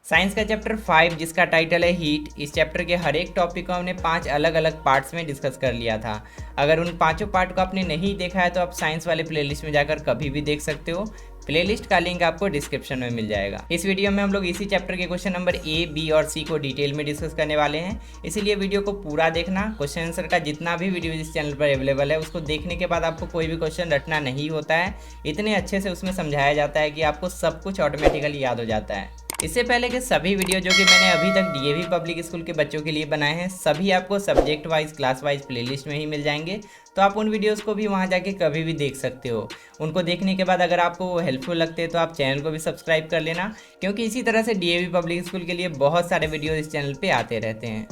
Science का chapter 5 जिसका title है हीट। इस चैप्टर के हर एक टॉपिक को हमने 5 अलग अलग पार्ट्स में डिस्कस कर लिया था। अगर उन पांचों पार्ट को आपने नहीं देखा है तो आप साइंस वाले प्लेलिस्ट में जाकर कभी भी देख सकते हो। प्लेलिस्ट का लिंक आपको डिस्क्रिप्शन में मिल जाएगा। इस वीडियो में हम लोग इसी चैप्टर के क्वेश्चन नंबर ए, बी और सी को डिटेल में डिस्कस करने वाले हैं, इसीलिए वीडियो को पूरा देखना। क्वेश्चन आंसर का जितना भी वीडियो इस चैनल पर अवेलेबल है उसको देखने के बाद आपको कोई भी क्वेश्चन रटना नहीं होता है। इतने अच्छे से उसमें समझाया जाता है कि आपको सब कुछ ऑटोमेटिकली याद हो जाता है। इससे पहले के सभी वीडियो जो कि मैंने अभी तक डीएवी पब्लिक स्कूल के बच्चों के लिए बनाए हैं, सभी आपको subject wise class wise playlist में ही मिल जाएंगे। तो आप उन वीडियोस को भी वहां जाके कभी भी देख सकते हो। उनको देखने के बाद अगर आपको वो हेल्पफुल लगते हैं तो आप चैनल को भी सब्सक्राइब कर लेना, क्योंकि इसी तरह से डीएवी पब्लिक स्कूल के लिए बहुत सारे वीडियो इस चैनल पर आते रहते हैं।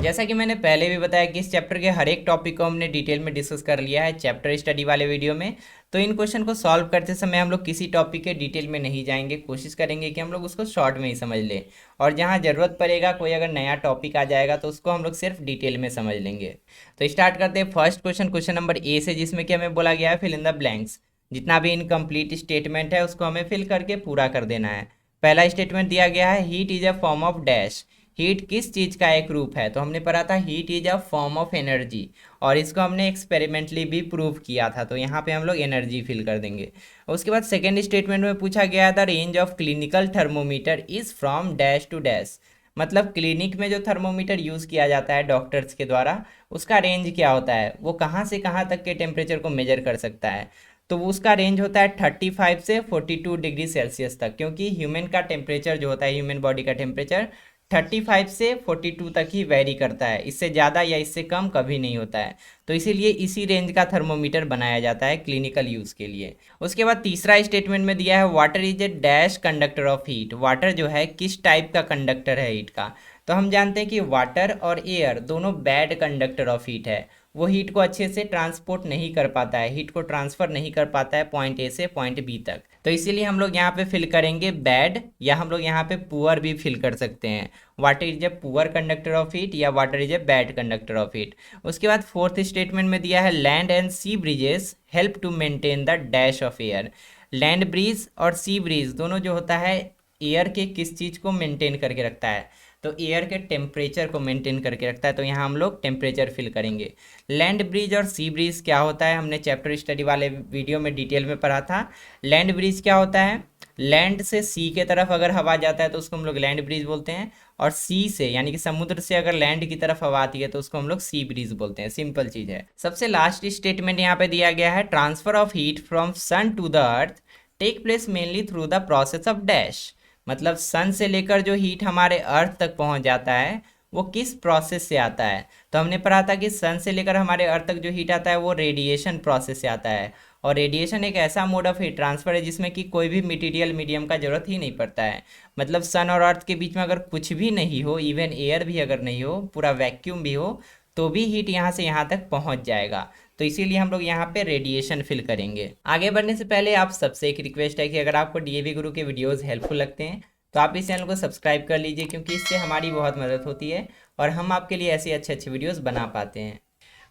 जैसा कि मैंने पहले भी बताया कि इस चैप्टर के हर एक टॉपिक को हमने डिटेल में डिस्कस कर लिया है चैप्टर स्टडी वाले वीडियो में। तो इन क्वेश्चन को सॉल्व करते समय हम लोग किसी टॉपिक के डिटेल में नहीं जाएंगे, कोशिश करेंगे कि हम लोग उसको शॉर्ट में ही समझ लें, और जहाँ ज़रूरत पड़ेगा कोई अगर नया टॉपिक आ जाएगा तो उसको हम लोग सिर्फ डिटेल में समझ लेंगे। तो स्टार्ट करते हैं first question, question number A से, जिसमें कि हमें बोला गया है फिल इन द ब्लैंक्स। जितना भी इनकम्प्लीट स्टेटमेंट है उसको हमें फिल करके पूरा कर देना है। पहला स्टेटमेंट दिया गया है heat is a form of dash. Heat किस चीज़ का एक रूप है? तो हमने पढ़ा था heat is a form of energy, और इसको हमने एक्सपेरिमेंटली भी प्रूव किया था। तो यहाँ पे हम लोग एनर्जी फिल कर देंगे। उसके बाद सेकेंड स्टेटमेंट में पूछा गया था range of clinical thermometer is from dash to dash. मतलब क्लिनिक में जो थर्मोमीटर यूज़ किया जाता है डॉक्टर्स के द्वारा, उसका रेंज क्या होता है, वो कहाँ से कहाँ तक के टेम्परेचर को मेजर कर सकता है। तो उसका रेंज होता है 35 से 42 डिग्री सेल्सियस तक, क्योंकि ह्यूमन का टेम्परेचर जो होता है, ह्यूमन बॉडी का टेम्परेचर 35 से 42 तक ही वेरी करता है, इससे ज़्यादा या इससे कम कभी नहीं होता है। तो इसीलिए इसी रेंज का थर्मोमीटर बनाया जाता है क्लिनिकल यूज़ के लिए। उसके बाद तीसरा स्टेटमेंट में दिया है water is A dash conductor of heat. Water जो है किस टाइप का कंडक्टर है हीट का? तो हम जानते हैं कि वाटर और एयर दोनों बैड कंडक्टर ऑफ हीट है। वो हीट को अच्छे से ट्रांसपोर्ट नहीं कर पाता है, हीट को ट्रांसफ़र नहीं कर पाता है पॉइंट ए से पॉइंट बी तक। तो इसीलिए हम लोग यहाँ पे फिल करेंगे बैड, या हम लोग यहाँ पे पुअर भी फिल कर सकते हैं। Water is a poor conductor of heat या water is a bad conductor of heat. उसके बाद फोर्थ स्टेटमेंट में दिया है land and sea bridges help to maintain the dash of air. Land bridge और सी ब्रिज दोनों जो होता है एयर के किस चीज़ को मेंटेन करके रखता है? तो एयर के टेम्परेचर को मेंटेन करके रखता है। तो यहाँ हम लोग टेम्परेचर फिल करेंगे। लैंड ब्रिज और सी ब्रिज क्या होता है, हमने चैप्टर स्टडी वाले वीडियो में डिटेल में पढ़ा था। लैंड ब्रिज क्या होता है? लैंड से सी के तरफ अगर हवा जाता है तो उसको हम लोग लैंड ब्रिज बोलते हैं, और सी से यानी कि समुद्र से अगर लैंड की तरफ हवा आती है तो उसको हम लोग सी ब्रिज बोलते हैं। सिंपल चीज़ है। सबसे लास्ट स्टेटमेंट यहाँ पे दिया गया है transfer of heat from sun to the earth take place mainly through the process of dash. मतलब सन से लेकर जो हीट हमारे अर्थ तक पहुंच जाता है वो किस प्रोसेस से आता है? तो हमने पढ़ा था कि सन से लेकर हमारे अर्थ तक जो हीट आता है वो रेडिएशन प्रोसेस से आता है, और रेडिएशन एक ऐसा मोड ऑफ हीट ट्रांसफर है जिसमें कि कोई भी मटेरियल मीडियम का जरूरत ही नहीं पड़ता है। मतलब सन और अर्थ के बीच में अगर कुछ भी नहीं हो, इवन एयर भी अगर नहीं हो, पूरा वैक्यूम भी हो, तो भी हीट यहाँ से यहाँ तक पहुँच जाएगा। तो इसीलिए हम लोग यहाँ पे रेडिएशन फिल करेंगे। आगे बढ़ने से पहले आप सबसे एक रिक्वेस्ट है कि अगर आपको डीएवी गुरु के वीडियोस हेल्पफुल लगते हैं तो आप इस चैनल को सब्सक्राइब कर लीजिए, क्योंकि इससे हमारी बहुत मदद होती है और हम आपके लिए ऐसे अच्छे अच्छे वीडियोस बना पाते हैं।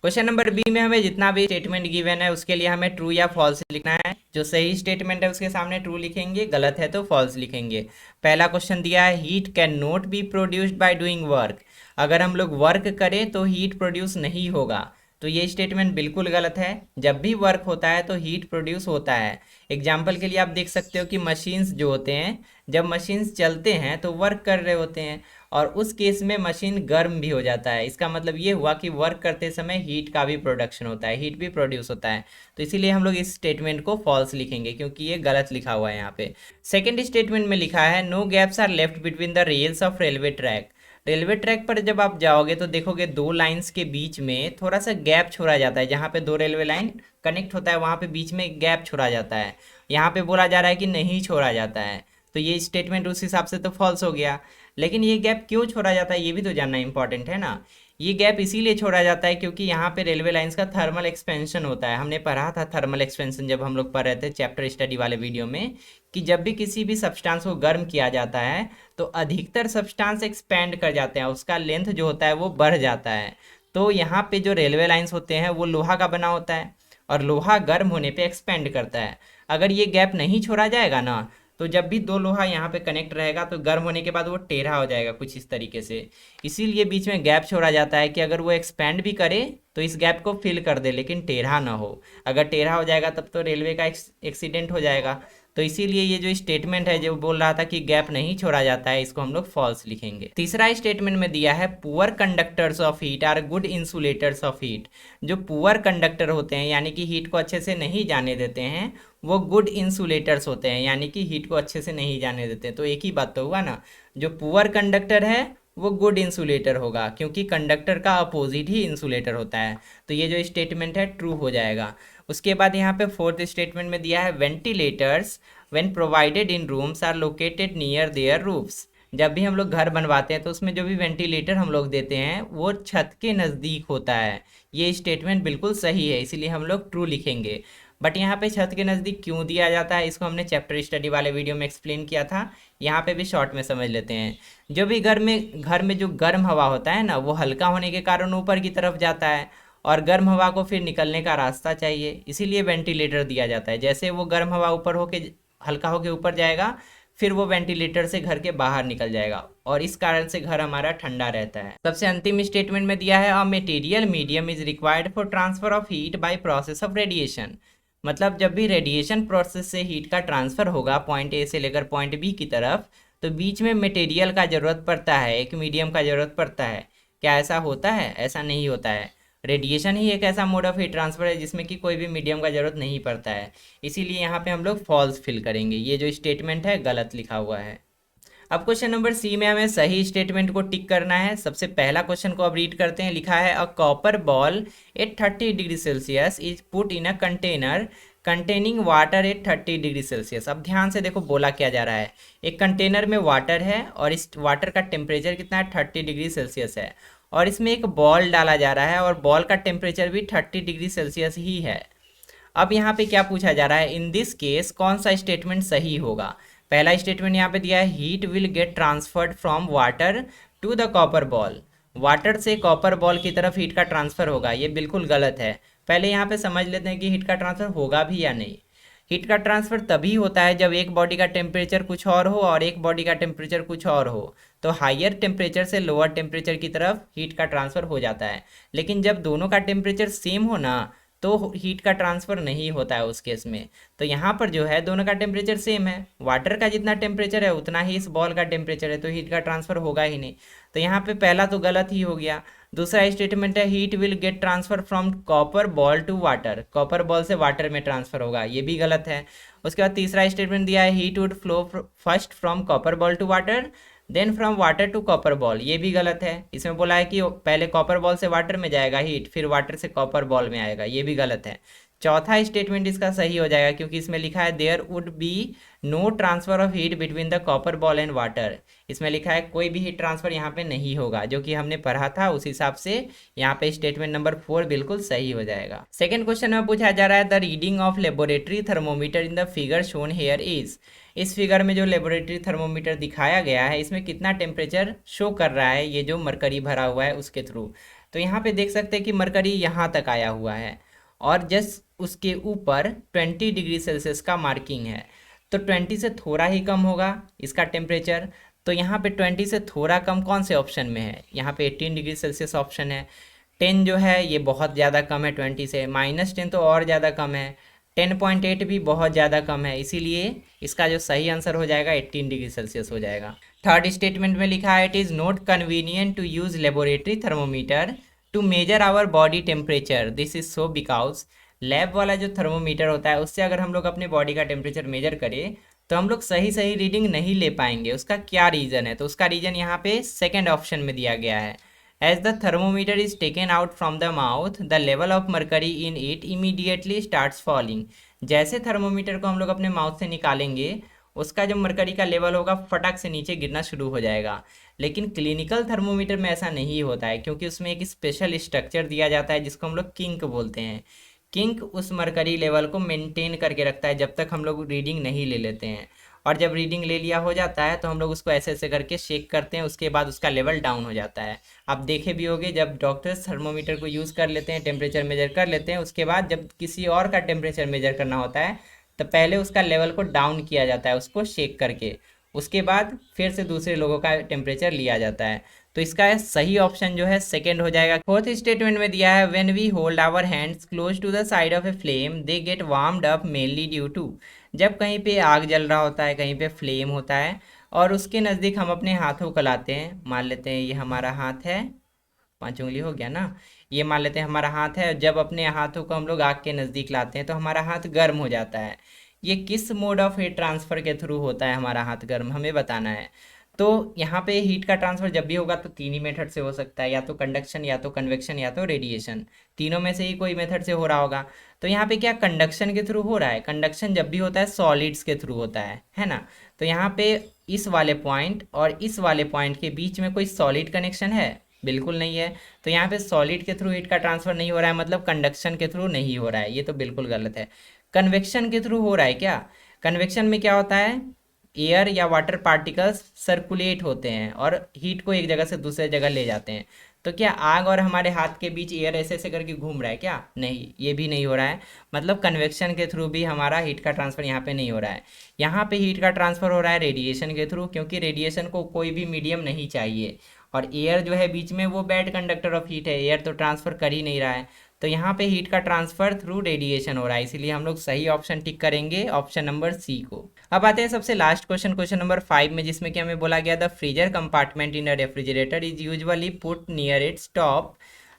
क्वेश्चन नंबर बी में हमें जितना भी स्टेटमेंट गिवन है उसके लिए हमें ट्रू या फॉल्स लिखना है। जो सही स्टेटमेंट है उसके सामने ट्रू लिखेंगे, गलत है तो फॉल्स लिखेंगे। पहला क्वेश्चन दिया है heat can not be produced by doing work. अगर हम लोग वर्क करें तो हीट प्रोड्यूस नहीं होगा। तो ये स्टेटमेंट बिल्कुल गलत है। जब भी वर्क होता है तो हीट प्रोड्यूस होता है। एग्जाम्पल के लिए आप देख सकते हो कि मशीन्स जो होते हैं, जब मशीन्स चलते हैं तो वर्क कर रहे होते हैं, और उस केस में मशीन गर्म भी हो जाता है। इसका मतलब ये हुआ कि वर्क करते समय हीट का भी प्रोडक्शन होता है, हीट भी प्रोड्यूस होता है। तो इसीलिए हम लोग इस स्टेटमेंट को फॉल्स लिखेंगे, क्योंकि ये गलत लिखा हुआ है यहाँ पे। सेकेंड स्टेटमेंट में लिखा है no gaps are left between the rails of railway track. Railway track पर जब आप जाओगे तो देखोगे दो लाइंस के बीच में थोड़ा सा गैप छोड़ा जाता है। जहाँ पे दो रेलवे लाइन कनेक्ट होता है वहाँ पे बीच में गैप छोड़ा जाता है। यहाँ पे बोला जा रहा है कि नहीं छोड़ा जाता है। तो ये स्टेटमेंट उस हिसाब से तो फॉल्स हो गया। लेकिन ये गैप क्यों छोड़ा जाता है ये भी तो जानना इंपॉर्टेंट है ना। ये गैप इसीलिए छोड़ा जाता है क्योंकि यहाँ पे रेलवे लाइंस का थर्मल एक्सपेंशन होता है। हमने पढ़ा था थर्मल एक्सपेंशन जब हम लोग पढ़ रहे थे चैप्टर स्टडी वाले वीडियो में, कि जब भी किसी भी सब्सटेंस को गर्म किया जाता है तो अधिकतर सब्सटेंस एक्सपेंड कर जाते हैं, उसका लेंथ जो होता है वो बढ़ जाता है। तो यहाँ पे जो रेलवे लाइंस होते हैं वो लोहा का बना होता है, और लोहा गर्म होने पे एक्सपेंड करता है। अगर ये गैप नहीं छोड़ा जाएगा ना, तो जब भी दो लोहा यहाँ पे कनेक्ट रहेगा तो गर्म होने के बाद वो टेढ़ा हो जाएगा कुछ इस तरीके से। इसीलिए बीच में गैप छोड़ा जाता है कि अगर वो एक्सपेंड भी करे तो इस गैप को फिल कर दे, लेकिन टेढ़ा ना हो। अगर टेढ़ा हो जाएगा तब तो रेलवे का एक्सीडेंट हो जाएगा। तो इसीलिए ये जो स्टेटमेंट है जो बोल रहा था कि गैप नहीं छोड़ा जाता है, इसको हम लोग फॉल्स लिखेंगे। तीसरा स्टेटमेंट में दिया है poor conductors of heat are good insulators of heat. जो पुअर कंडक्टर होते हैं यानी कि हीट को अच्छे से नहीं जाने देते हैं, वो गुड इंसुलेटर्स होते हैं, यानी कि हीट को अच्छे से नहीं जाने देते हैं। तो एक ही बात तो हुआ ना, जो पुअर कंडक्टर है वो गुड इंसुलेटर होगा, क्योंकि कंडक्टर का अपोजिट ही इंसुलेटर होता है। तो ये जो स्टेटमेंट है ट्रू हो जाएगा। उसके बाद यहाँ पे फोर्थ स्टेटमेंट में दिया है ventilators when provided in rooms are located near their roofs. जब भी हम लोग घर बनवाते हैं तो उसमें जो भी वेंटिलेटर हम लोग देते हैं वो छत के नज़दीक होता है। ये स्टेटमेंट बिल्कुल सही है, इसीलिए हम लोग ट्रू लिखेंगे। बट यहाँ पे छत के नज़दीक क्यों दिया जाता है, इसको हमने चैप्टर स्टडी वाले वीडियो में एक्सप्लेन किया था। यहाँ पे भी शॉर्ट में समझ लेते हैं। जो भी घर में जो गर्म हवा होता है ना, वो हल्का होने के कारण ऊपर की तरफ जाता है, और गर्म हवा को फिर निकलने का रास्ता चाहिए, इसीलिए वेंटिलेटर दिया जाता है। जैसे वो गर्म हवा ऊपर होके हल्का होके ऊपर जाएगा, फिर वो वेंटिलेटर से घर के बाहर निकल जाएगा, और इस कारण से घर हमारा ठंडा रहता है। सबसे अंतिम स्टेटमेंट में दिया है a material medium is required for transfer of heat by process of radiation. मतलब जब भी रेडिएशन प्रोसेस से हीट का ट्रांसफर होगा पॉइंट ए से लेकर पॉइंट बी की तरफ, तो बीच में मटेरियल का ज़रूरत पड़ता है, एक मीडियम का ज़रूरत पड़ता है। क्या ऐसा होता है? ऐसा नहीं होता है। रेडिएशन ही एक ऐसा मोड ऑफ हीट ट्रांसफर है जिसमें कि कोई भी मीडियम का ज़रूरत नहीं पड़ता है। इसीलिए यहाँ पे हम लोग फॉल्स फिल करेंगे। ये जो स्टेटमेंट है गलत लिखा हुआ है। अब क्वेश्चन नंबर सी में हमें सही स्टेटमेंट को टिक करना है। सबसे पहला क्वेश्चन को अब रीड करते हैं। लिखा है a copper ball at 30 degree Celsius is put in a container containing water at 30 degree Celsius. अब ध्यान से देखो बोला क्या जा रहा है। एक कंटेनर में वाटर है और इस वाटर का टेम्परेचर कितना है? 30 डिग्री सेल्सियस है, और इसमें एक बॉल डाला जा रहा है और बॉल का टेम्परेचर भी 30 डिग्री सेल्सियस ही है। अब यहाँ पे क्या पूछा जा रहा है? इन दिस केस कौन सा स्टेटमेंट सही होगा? पहला स्टेटमेंट यहाँ पे दिया है heat will get transferred from water to the copper ball. Water से कॉपर बॉल की तरफ हीट का ट्रांसफर होगा, ये बिल्कुल गलत है। पहले यहाँ पे समझ लेते हैं कि हीट का ट्रांसफर होगा भी या नहीं। हीट का ट्रांसफर तभी होता है जब एक बॉडी का टेम्परेचर कुछ और हो और एक बॉडी का टेम्परेचर कुछ और हो, तो हायर टेम्परेचर से लोअर टेम्परेचर की तरफ हीट का ट्रांसफर हो जाता है। लेकिन जब दोनों का टेम्परेचर सेम हो ना, तो हीट का ट्रांसफ़र नहीं होता है उस केस में। तो यहाँ पर जो है दोनों का टेम्परेचर सेम है, वाटर का जितना टेम्परेचर है उतना ही इस बॉल का टेम्परेचर है, तो हीट का ट्रांसफ़र होगा ही नहीं। तो यहाँ पे पहला तो गलत ही हो गया। दूसरा स्टेटमेंट है heat will get transfer from copper ball to water, copper ball से वाटर में ट्रांसफ़र होगा, ये भी गलत है। उसके बाद तीसरा स्टेटमेंट दिया है heat would flow first from copper ball to water then from water to copper ball, ये भी गलत है। इसमें बोला है कि पहले कॉपर बॉल से वाटर में जाएगा हीट, फिर वाटर से कॉपर बॉल में आएगा, ये भी गलत है। चौथा स्टेटमेंट इसका सही हो जाएगा क्योंकि इसमें लिखा है there would be no transfer of heat between the copper ball and water. इसमें लिखा है कोई भी हीट ट्रांसफर यहाँ पे नहीं होगा, जो कि हमने पढ़ा था उस हिसाब से यहाँ पे स्टेटमेंट नंबर 4 बिल्कुल सही हो जाएगा। सेकंड क्वेश्चन में पूछा जा रहा है the reading of laboratory thermometer in the figure shown here is. इस फिगर में जो लेबोरेटरी थर्मोमीटर दिखाया गया है इसमें कितना टेम्परेचर शो कर रहा है, ये जो मरकरी भरा हुआ है उसके थ्रू। तो यहाँ पे देख सकते हैं कि मरकरी यहाँ तक आया हुआ है और जस्ट उसके ऊपर 20 डिग्री सेल्सियस का मार्किंग है, तो 20 से थोड़ा ही कम होगा इसका टेम्परेचर। तो यहाँ पे 20 से थोड़ा कम कौन से ऑप्शन में है? यहाँ पे 18 डिग्री सेल्सियस ऑप्शन है। 10 जो है ये बहुत ज़्यादा कम है 20 से, -10 तो और ज़्यादा कम है, 10.8 भी बहुत ज़्यादा कम है, इसीलिए इसका जो सही आंसर हो जाएगा 18 डिग्री सेल्सियस हो जाएगा। थर्ड स्टेटमेंट में लिखा है it is not convenient to use laboratory thermometer to measure our body temperature, this is so because lab वाला जो थर्मोमीटर होता है उससे अगर हम लोग अपने बॉडी का टेम्परेचर मेजर करें तो हम लोग सही सही रीडिंग नहीं ले पाएंगे। उसका क्या रीज़न है? तो उसका रीज़न यहाँ पे सेकेंड ऑप्शन में दिया गया है। As the thermometer is taken out from the mouth the level of mercury in it immediately starts falling. जैसे थर्मोमीटर को हम लोग अपने माउथ से निकालेंगे उसका जो मरकरी का लेवल होगा फटक से नीचे गिरना शुरू हो जाएगा। लेकिन क्लिनिकल थर्मोमीटर में ऐसा नहीं होता है क्योंकि उसमें एक स्पेशल स्ट्रक्चर दिया जाता है जिसको हम लोग किंक बोलते हैं। किंक उस मरकरी लेवल को मेंटेन करके रखता है जब तक हम लोग रीडिंग नहीं ले लेते हैं। और जब रीडिंग ले लिया हो जाता है तो हम लोग उसको ऐसे ऐसे करके शेक करते हैं, उसके बाद उसका लेवल डाउन हो जाता है। आप देखे भी होंगे जब डॉक्टर्स थर्मोमीटर को यूज़ कर लेते हैं, टेम्परेचर मेजर कर लेते हैं, उसके बाद जब किसी और का टेम्परेचर मेजर करना होता है तो पहले उसका लेवल को डाउन किया जाता है उसको शेक करके, उसके बाद फिर से दूसरे लोगों का टेम्परेचर लिया जाता है। तो इसका सही ऑप्शन जो है सेकंड हो जाएगा। फोर्थ स्टेटमेंट में दिया है when we hold our hands close to the side of a flame they get warmed up mainly due to. जब कहीं पे आग जल रहा होता है, कहीं पे फ्लेम होता है और उसके नज़दीक हम अपने हाथों को लाते हैं, मान लेते हैं ये हमारा हाथ है, 5 उंगली हो गया ना, ये मान लेते हैं हमारा हाथ है। जब अपने हाथों को हम लोग आग के नज़दीक लाते हैं तो हमारा हाथ गर्म हो जाता है। ये किस मोड ऑफ हीट ट्रांसफ़र के थ्रू होता है हमारा हाथ गर्म, हमें बताना है। तो यहाँ पे हीट का ट्रांसफ़र जब भी होगा तो तीन ही मेथड से हो सकता है, या तो कंडक्शन, या तो कन्वेक्शन, या तो रेडिएशन। तीनों में से ही कोई मेथड से हो रहा होगा। तो यहाँ पे क्या कंडक्शन के थ्रू हो रहा है? कंडक्शन जब भी होता है सॉलिड्स के थ्रू होता है ना। तो यहाँ पे इस वाले पॉइंट और इस वाले पॉइंट के बीच में कोई सॉलिड कनेक्शन है? बिल्कुल नहीं है। तो यहाँ पे सॉलिड के थ्रू हीट का ट्रांसफ़र नहीं हो रहा है, मतलब कंडक्शन के थ्रू नहीं हो रहा है, ये तो बिल्कुल गलत है। कन्वेक्शन के थ्रू हो रहा है क्या? कन्वेक्शन में क्या होता है, एयर या वाटर पार्टिकल्स सर्कुलेट होते हैं और हीट को एक जगह से दूसरे जगह ले जाते हैं। तो क्या आग और हमारे हाथ के बीच एयर ऐसे ऐसे करके घूम रहा है क्या? नहीं, ये भी नहीं हो रहा है। मतलब कन्वेक्शन के थ्रू भी हमारा हीट का ट्रांसफ़र यहाँ पे नहीं हो रहा है। यहाँ पे हीट का ट्रांसफ़र हो रहा है रेडिएशन के थ्रू, क्योंकि रेडिएशन को कोई भी मीडियम नहीं चाहिए और एयर जो है बीच में वो बैड कंडक्टर ऑफ हीट है, एयर तो ट्रांसफ़र कर ही नहीं रहा है। तो यहाँ पे हीट का ट्रांसफ़र थ्रू रेडिएशन हो रहा है, इसीलिए हम लोग सही ऑप्शन टिक करेंगे, ऑप्शन नंबर सी को। अब आते हैं सबसे लास्ट क्वेश्चन, क्वेश्चन नंबर 5 में, जिसमें कि हमें बोला गया the freezer compartment in a refrigerator is usually put near its top,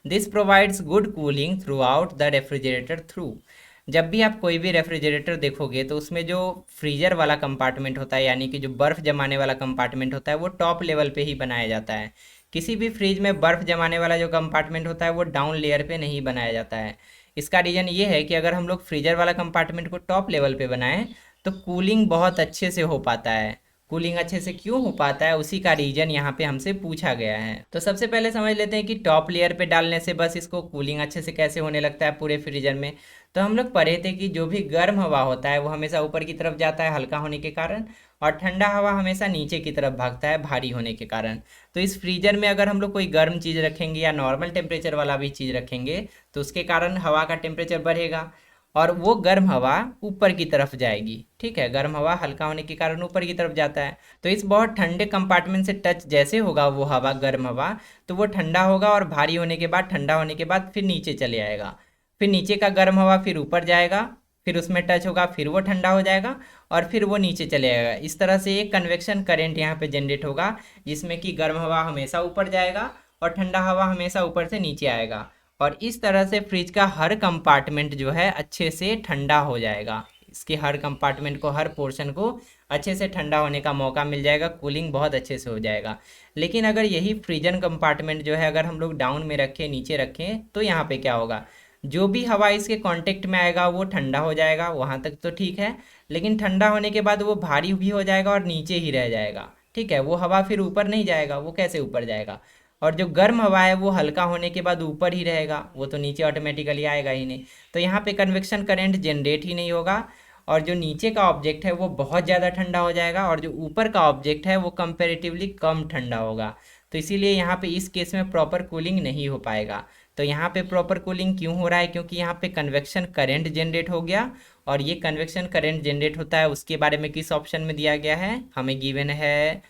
this provides good cooling through out the refrigerator through. जब भी आप कोई भी रेफ्रिजरेटर देखोगे तो उसमें जो फ्रीजर वाला कंपार्टमेंट होता है, यानी कि जो बर्फ़ जमाने वाला कंपार्टमेंट होता है, वो टॉप लेवल पे ही बनाया जाता है। किसी भी फ्रिज में बर्फ़ जमाने वाला जो कंपार्टमेंट होता है वो डाउन लेयर पे नहीं बनाया जाता है। इसका रीज़न ये है कि अगर हम लोग फ्रीजर वाला कंपार्टमेंट को टॉप लेवल पे बनाएं तो कूलिंग बहुत अच्छे से हो पाता है। कूलिंग अच्छे से क्यों हो पाता है, उसी का रीजन यहाँ पे हमसे पूछा गया है। तो सबसे पहले समझ लेते हैं कि टॉप लेयर पे डालने से बस इसको कूलिंग अच्छे से कैसे होने लगता है पूरे फ्रीजर में। तो हम लोग पढ़े थे कि जो भी गर्म हवा होता है वो हमेशा ऊपर की तरफ जाता है हल्का होने के कारण, और ठंडा हवा हमेशा नीचे की तरफ भागता है भारी होने के कारण। तो इस फ्रीजर में अगर हम लोग कोई गर्म चीज़ रखेंगे या नॉर्मल टेम्परेचर वाला भी चीज़ रखेंगे तो उसके कारण हवा का टेम्परेचर बढ़ेगा और वो गर्म हवा ऊपर की तरफ जाएगी। ठीक है, गर्म हवा हल्का होने के कारण ऊपर की तरफ जाता है। तो इस बहुत ठंडे कंपार्टमेंट से टच जैसे होगा वो हवा, गर्म हवा, तो वो ठंडा होगा और भारी होने के बाद, ठंडा होने के बाद फिर नीचे चले आएगा। फिर नीचे का गर्म हवा फिर ऊपर जाएगा, फिर उसमें टच होगा, फिर वो ठंडा हो जाएगा और फिर वो नीचे चले आएगा। इस तरह से एक कन्वेक्शन करंट यहाँ पे जनरेट होगा, जिसमें कि गर्म हवा हमेशा ऊपर जाएगा और ठंडा हवा हमेशा ऊपर से नीचे आएगा। और इस तरह से फ्रिज का हर कंपार्टमेंट जो है अच्छे से ठंडा हो जाएगा। इसके हर कंपार्टमेंट को, हर पोर्शन को अच्छे से ठंडा होने का मौका मिल जाएगा, कूलिंग बहुत अच्छे से हो जाएगा। लेकिन अगर यही फ्रीजर कंपार्टमेंट जो है अगर हम लोग डाउन में रखें, नीचे रखें, तो यहाँ पे क्या होगा, जो भी हवा इसके कांटेक्ट में आएगा वो ठंडा हो जाएगा, वहाँ तक तो ठीक है। लेकिन ठंडा होने के बाद वो भारी भी हो जाएगा और नीचे ही रह जाएगा। ठीक है, वो हवा फिर ऊपर नहीं जाएगा, वो कैसे ऊपर जाएगा। और जो गर्म हवा है वो हल्का होने के बाद ऊपर ही रहेगा, वो तो नीचे ऑटोमेटिकली आएगा ही नहीं। तो यहाँ पे कन्वेक्शन करंट जनरेट ही नहीं होगा और जो नीचे का ऑब्जेक्ट है वो बहुत ज़्यादा ठंडा हो जाएगा और जो ऊपर का ऑब्जेक्ट है वो कंपेरेटिवली कम ठंडा होगा। तो इसीलिए यहाँ पे इस केस में प्रॉपर कूलिंग नहीं हो पाएगा। तो यहाँ पे प्रॉपर कूलिंग क्यों हो रहा है, क्योंकि यहाँ पे कन्वेक्शन करंट जनरेट हो गया और ये कन्वेक्शन करंट जनरेट होता है उसके बारे में किस ऑप्शन में दिया गया है, हमें गिवन है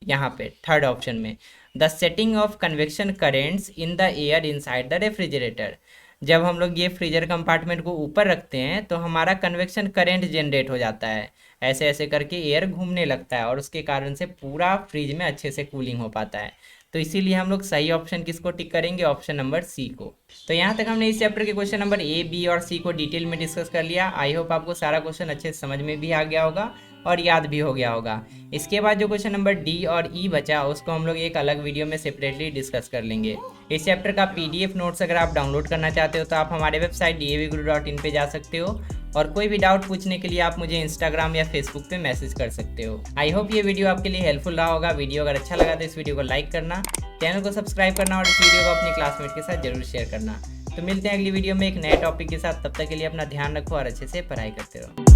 यहाँ पे थर्ड ऑप्शन में, the setting of convection currents in the air inside the refrigerator. जब हम लोग ये फ्रीजर कंपार्टमेंट को ऊपर रखते हैं तो हमारा कन्वेक्शन करंट जनरेट हो जाता है, ऐसे ऐसे करके एयर घूमने लगता है और उसके कारण से पूरा फ्रिज में अच्छे से कूलिंग हो पाता है। तो इसीलिए हम लोग सही ऑप्शन किसको टिक करेंगे, ऑप्शन नंबर सी को। तो यहाँ तक हमने इस चैप्टर के क्वेश्चन नंबर ए, बी और सी को डिटेल में डिस्कस कर लिया। आई होप आपको सारा क्वेश्चन अच्छे से समझ में भी आ गया होगा और याद भी हो गया होगा। इसके बाद जो क्वेश्चन नंबर डी और ई बचा उसको हम लोग एक अलग वीडियो में सेपरेटली डिस्कस कर लेंगे। इस चैप्टर का पीडीएफ नोट्स अगर आप डाउनलोड करना चाहते हो तो आप हमारे वेबसाइट davguru.in पे जा सकते हो और कोई भी डाउट पूछने के लिए आप मुझे इंस्टाग्राम या फेसबुक पे मैसेज कर सकते हो। आई होप ये वीडियो आपके लिए हेल्पफुल रहा होगा। वीडियो अगर अच्छा लगा तो इस वीडियो को लाइक करना, चैनल को सब्सक्राइब करना और इस वीडियो को अपने क्लासमेट के साथ जरूर शेयर करना। तो मिलते हैं अगली वीडियो में एक नए टॉपिक के साथ। तब तक के लिए अपना ध्यान रखो और अच्छे से पढ़ाई करते रहो।